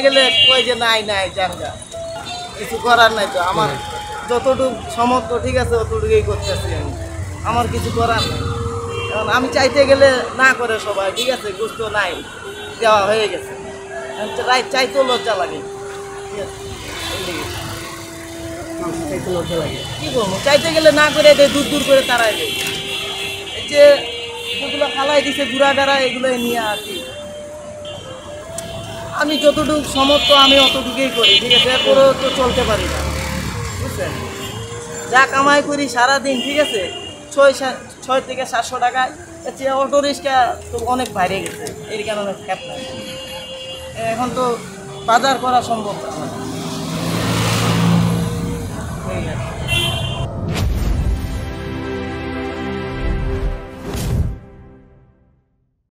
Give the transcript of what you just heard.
গেলে কই যে নাই নাই জানগা কিছু করার নাই তো আমার যতটুকু সমর্থ ঠিক আছে অতটুকুই করতেছি আমি আমার কিছু করার নাই কারণ আমি চাইতে গেলে না করে সবাই ঠিক আছে গুস্ত নাই দেওয়া হয়ে গেছে চাইতেও লজ্জা লাগে ঠিক আছে কি বলবো চাইতে গেলে না করে দেয় দূর দূর করে তারাই দেয় এই যে যেগুলো ফালাই দিছে ঘুরা বেড়া এগুলো নিয়ে আর কি আমি যতটুকু সমর্থ আমি অতটুকুই করি ঠিক আছে এরপরেও তো চলতে পারি না বুঝছেন যা কামাই করি সারাদিন ঠিক আছে 6 থেকে 700 টাকায় অটো রিক্সা তো অনেক বাইরে গেছে এর কারণে খ্যাপ নাই এখন তো বাজার করা সম্ভব না